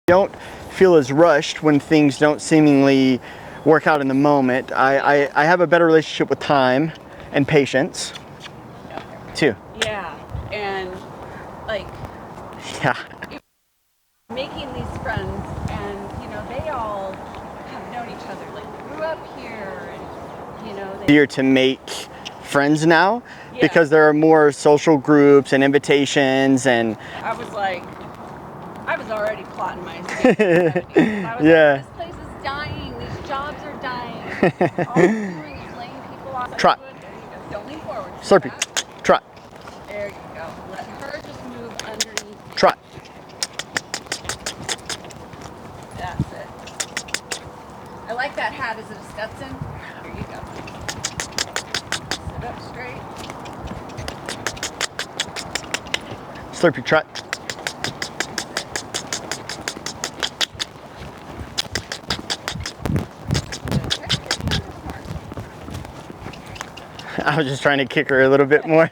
Don't feel as rushed when things don't seemingly work out in the moment. I have a better relationship with time and patience too. Yeah, and like Yeah. making these friends, and you know they all have known each other, like grew up here, and you know they. Easier to make friends now Yeah. because there are more social groups and invitations and. I was already plotting my escape strategy. I was Yeah. like, this place is dying. These jobs are dying. All I'm doing is laying people off. Trot. There you go. Don't lean forward. Slurpee. Back. Trot. There you go. Let her just move underneath. Trot. That's it. I like that hat. Is it a Stetson? Here you go. Sit up straight. Slurpee. Trot. I was just trying to kick her a little bit more.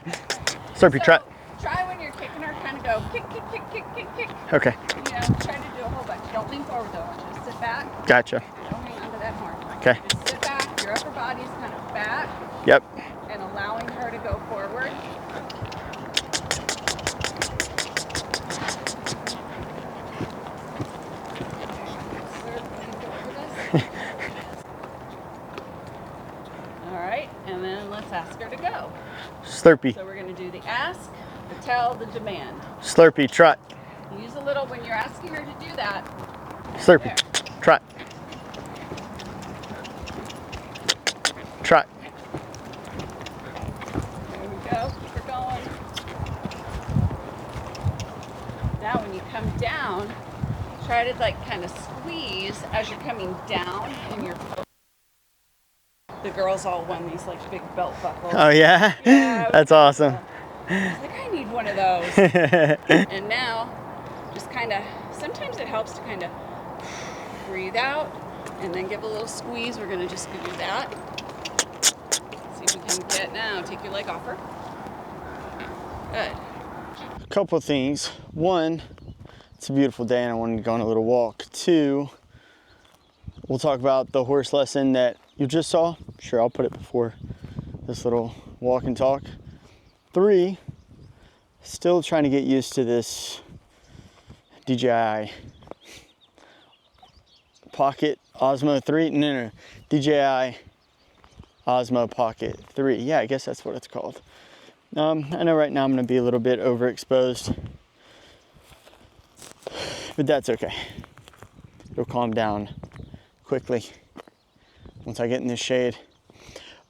Slurpee. Trot. Try when you're kicking her, kind of go kick, kick, kick, kick, kick, kick. Okay. You know, try to do a whole bunch. Don't lean forward though. I want you to sit back. Gotcha. Don't hang onto that horn. Okay. Just sit back. Your upper body's kind of back. Yep. And allowing her to go forward. All right, and then let's ask her to go. Slurpee. So we're going to do the ask, the tell, the demand. Slurpee. Trot. Use a little when you're asking her to do that. Slurpee. There. Trot. Trot. There we go. Keep her going. Now when you come down, try to like kind of squeeze as you're coming down in your foot. The girls all won these like big belt buckles. Oh yeah? Yeah, That's awesome. I was like, I need one of those. And now, just kind of, sometimes it helps to kind of breathe out and then give a little squeeze. We're going to just do that. See if we can get now. Take your leg off her. Good. A couple of things. One, it's a beautiful day and I wanted to go on a little walk. Two, we'll talk about the horse lesson that you just saw. Sure, I'll put it before this little walk and talk. Three, still trying to get used to this DJI Pocket Osmo 3. No, DJI Osmo Pocket 3. Yeah, I guess that's what it's called. I know right now I'm going to be a little bit overexposed, but that's okay. It'll calm down quickly once I get in the shade.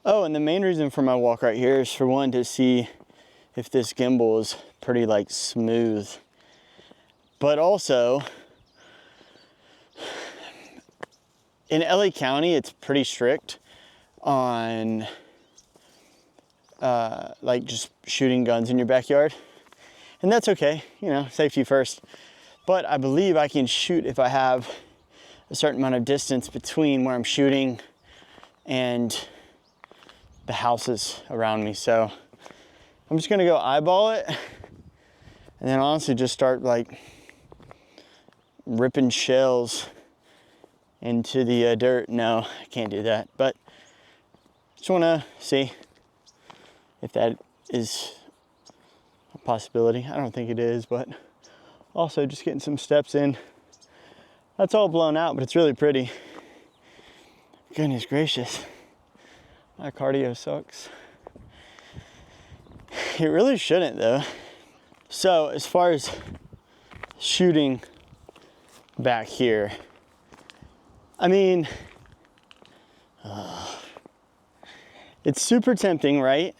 Oh, and the main reason for my walk right here is for one, to see if this gimbal is pretty like smooth. But also, in LA County, it's pretty strict on like just shooting guns in your backyard. And that's okay, you know, safety first. But I believe I can shoot if I have a certain amount of distance between where I'm shooting and the houses around me. So I'm just gonna go eyeball it and then honestly just start like ripping shells into the dirt. No, I can't do that, but just wanna see if that is a possibility. I don't think it is, but also just getting some steps in. That's all blown out, but it's really pretty. Goodness gracious. My cardio sucks. It really shouldn't though. So as far as shooting back here, I mean, it's super tempting, right?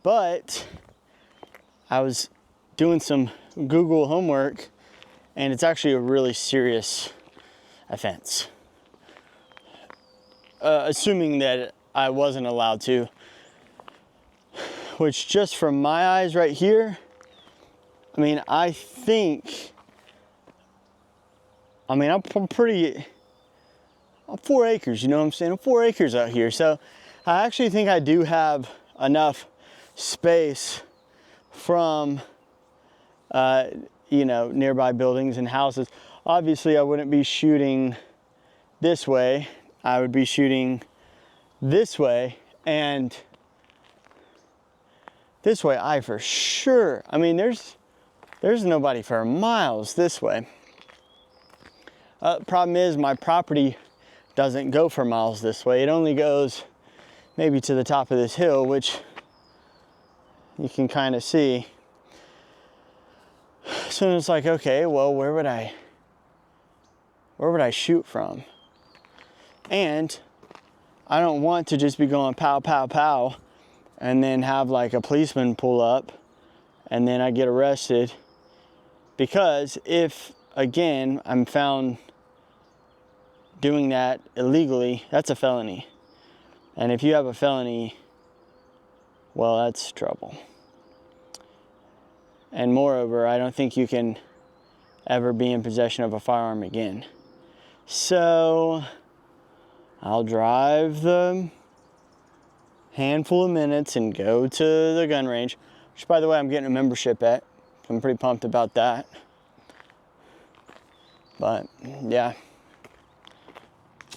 But I was doing some Google homework and it's actually a really serious offense. Assuming that I wasn't allowed to, which just from my eyes right here, I mean, I'm 4 acres, you know what I'm saying? I'm 4 acres out here. So I actually think I do have enough space from you know, nearby buildings and houses. Obviously, I wouldn't be shooting this way. I would be shooting this way, and this way I for sure, I mean, there's nobody for miles this way. Problem is, my property doesn't go for miles this way. It only goes maybe to the top of this hill, which you can kind of see. So it's like, okay, well, where would I shoot from? And I don't want to just be going pow, pow, pow, and then have like a policeman pull up and then I get arrested. Because if, again, I'm found doing that illegally, that's a felony. And if you have a felony, well, that's trouble. And moreover, I don't think you can ever be in possession of a firearm again. So I'll drive the handful of minutes and go to the gun range, which, by the way, I'm getting a membership at. I'm pretty pumped about that. But yeah,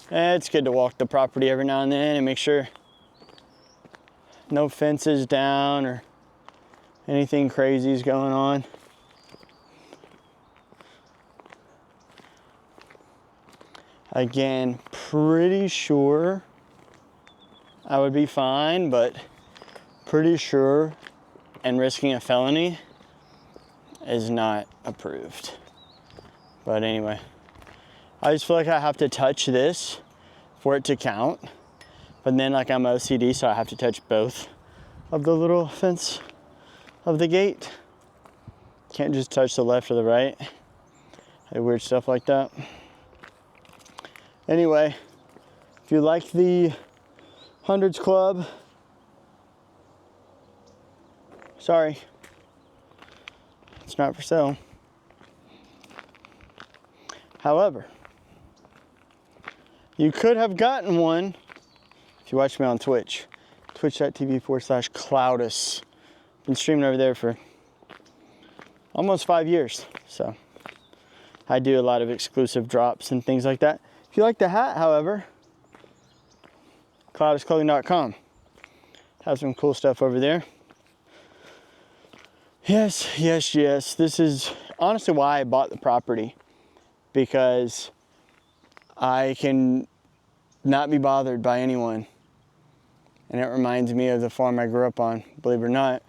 it's good to walk the property every now and then and make sure no fences down or anything crazy is going on. Again, pretty sure I would be fine, but pretty sure and risking a felony is not approved. But anyway, I just feel like I have to touch this for it to count. But then, like, I'm OCD, so I have to touch both of the little fence of the gate. Can't just touch the left or the right. Weird stuff like that. Anyway, if you like the Hundreds Club, sorry, it's not for sale. However, you could have gotten one if you watch me on Twitch. Twitch.tv/Cloudus. Been streaming over there for almost 5 years. So I do a lot of exclusive drops and things like that. If you like the hat, however, cloudusclothing.com. Have some cool stuff over there. Yes. This is honestly why I bought the property, because I can not be bothered by anyone. And it reminds me of the farm I grew up on, believe it or not,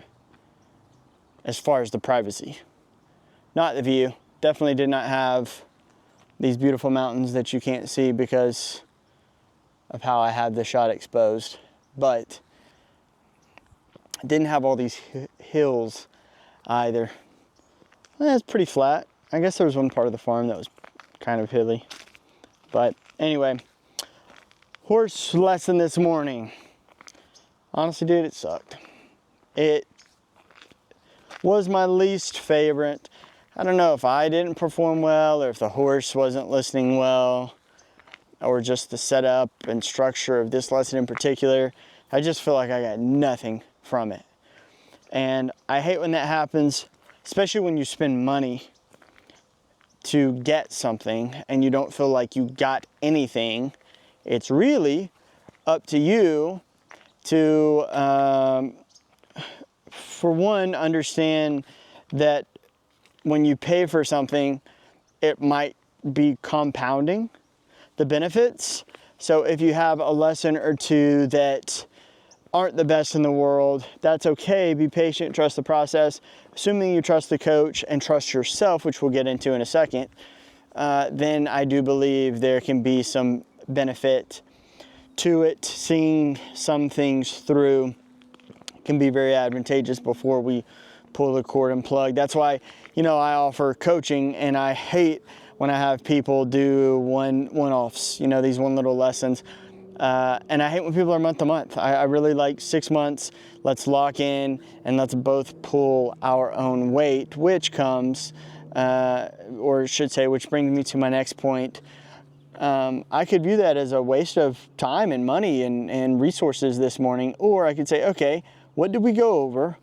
as far as the privacy. Not the view. Definitely did not have these beautiful mountains that you can't see because of how I had the shot exposed. But I didn't have all these hills either. It's pretty flat. I guess there was one part of the farm that was kind of hilly. But anyway, horse lesson this morning. Honestly, dude, it sucked. It was my least favorite. I don't know if I didn't perform well or if the horse wasn't listening well or just the setup and structure of this lesson in particular. I just feel like I got nothing from it. And I hate when that happens, especially when you spend money to get something and you don't feel like you got anything. It's really up to you to, for one, understand that when you pay for something, it might be compounding the benefits. So if you have a lesson or two that aren't the best in the world, that's okay. Be patient, trust the process. Assuming you trust the coach and trust yourself, which we'll get into in a second, then I do believe there can be some benefit to it. Seeing some things through can be very advantageous before we pull the cord and plug. That's why, I offer coaching, and I hate when I have people do one-offs, these one little lessons. And I hate when people are month to month. I really like 6 months. Let's lock in and let's both pull our own weight, which comes, which brings me to my next point. I could view that as a waste of time and money and resources this morning. Or I could say, okay, what did we go over?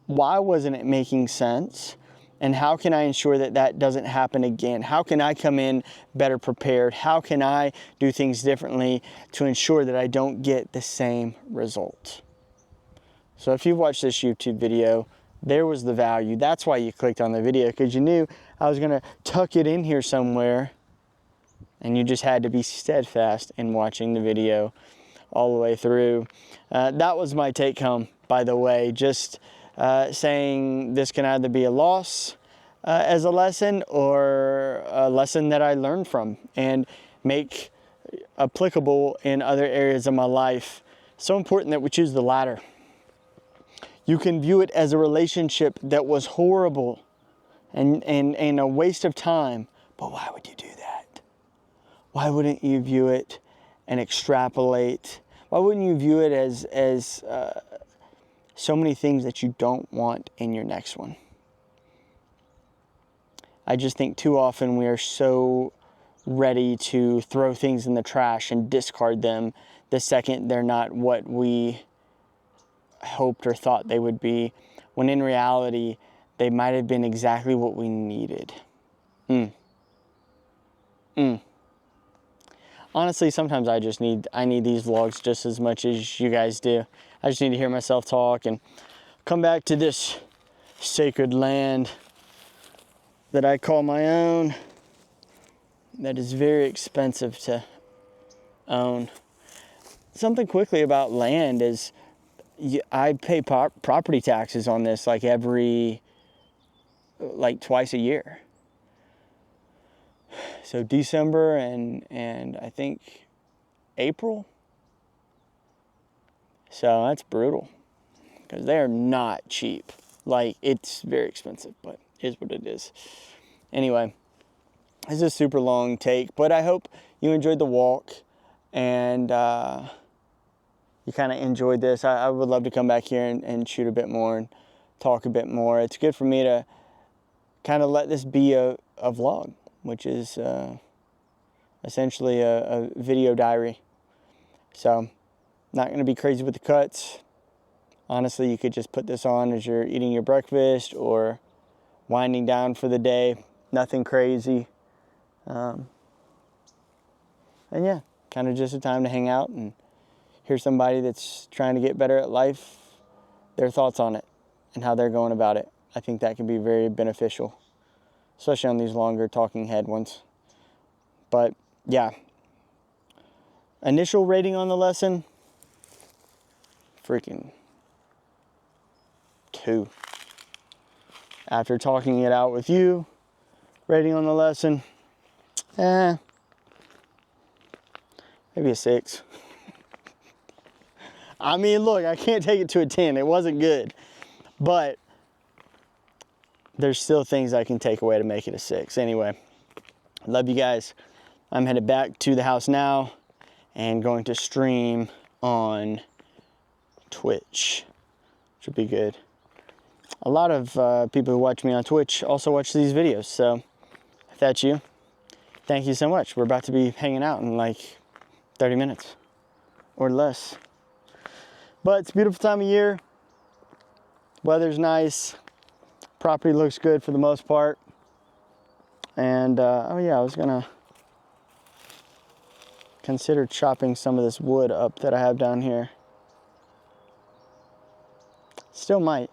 Why wasn't it making sense? And how can I ensure that that doesn't happen again? How can I come in better prepared? How can I do things differently to ensure that I don't get the same result? So if you've watched this YouTube video, there was the value. That's why you clicked on the video, because you knew I was going to tuck it in here somewhere, and you just had to be steadfast in watching the video all the way through. That was my take home, by the way, just saying this can either be a loss as a lesson or a lesson that I learned from and make applicable in other areas of my life. So important that we choose the latter. You can view it as a relationship that was horrible and a waste of time, but why would you do that? Why wouldn't you view it and extrapolate? Why wouldn't you view it as so many things that you don't want in your next one? I just think too often we are so ready to throw things in the trash and discard them the second they're not what we hoped or thought they would be, when in reality they might have been exactly what we needed. Honestly, sometimes I need these vlogs just as much as you guys do. I just need to hear myself talk and come back to this sacred land that I call my own, that is very expensive to own. Something quickly about land is I pay property taxes on this like twice a year. So December and I think April. So that's brutal, because they are not cheap. Like, it's very expensive, but it is what it is. Anyway, this is a super long take, but I hope you enjoyed the walk and you kind of enjoyed this. I would love to come back here and shoot a bit more and talk a bit more. It's good for me to kind of let this be a vlog, which is essentially a video diary. So, not going to be crazy with the cuts. Honestly, you could just put this on as you're eating your breakfast or winding down for the day. Nothing crazy. And yeah, kind of just a time to hang out and hear somebody that's trying to get better at life, their thoughts on it and how they're going about it. I think that can be very beneficial, especially on these longer talking head ones. But yeah, initial rating on the lesson, freaking 2. After talking it out with you, rating on the lesson, maybe a 6. I mean, look, I can't take it to a 10. It wasn't good, but there's still things I can take away to make it a 6. Anyway, love you guys. I'm headed back to the house now and going to stream on Twitch, which would be good. A lot of people who watch me on Twitch also watch these videos, so if that's you, thank you so much. We're about to be hanging out in like 30 minutes or less. But it's a beautiful time of year. Weather's nice. Property looks good for the most part. And, oh yeah, I was gonna consider chopping some of this wood up that I have down here. Still might.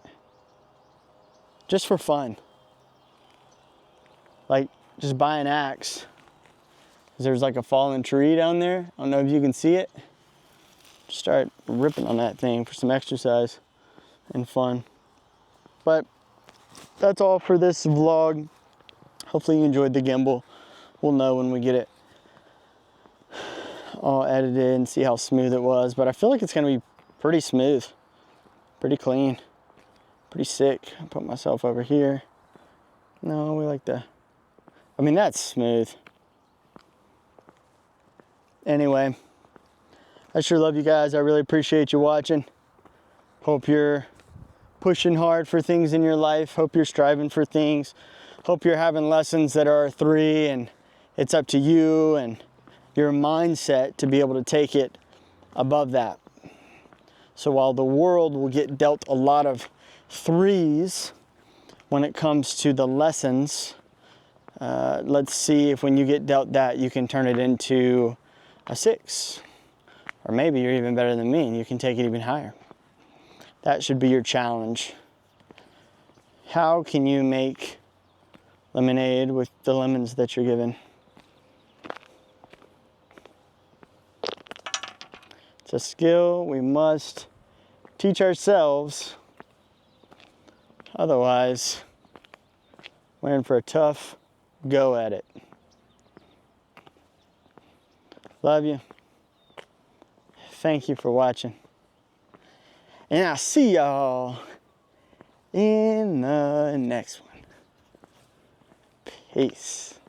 Just for fun. Like, just buy an axe. There's like a fallen tree down there. I don't know if you can see it. Just start ripping on that thing for some exercise and fun. But that's all for this vlog. Hopefully you enjoyed the gimbal. We'll know when we get it all edited and see how smooth it was. But I feel like it's gonna be pretty smooth, pretty clean, pretty sick. I'll put myself over here. No, we like the, I mean, that's smooth. Anyway, I sure love you guys. I really appreciate you watching. Hope you're pushing hard for things in your life. Hope you're striving for things. Hope you're having lessons that are 3 and it's up to you and your mindset to be able to take it above that. So while the world will get dealt a lot of 3s, when it comes to the lessons, let's see if when you get dealt that, you can turn it into a 6. Or maybe you're even better than me and you can take it even higher. That should be your challenge. How can you make lemonade with the lemons that you're given? It's a skill we must teach ourselves. Otherwise, we're in for a tough go at it. Love you. Thank you for watching. And I'll see y'all in the next one. Peace.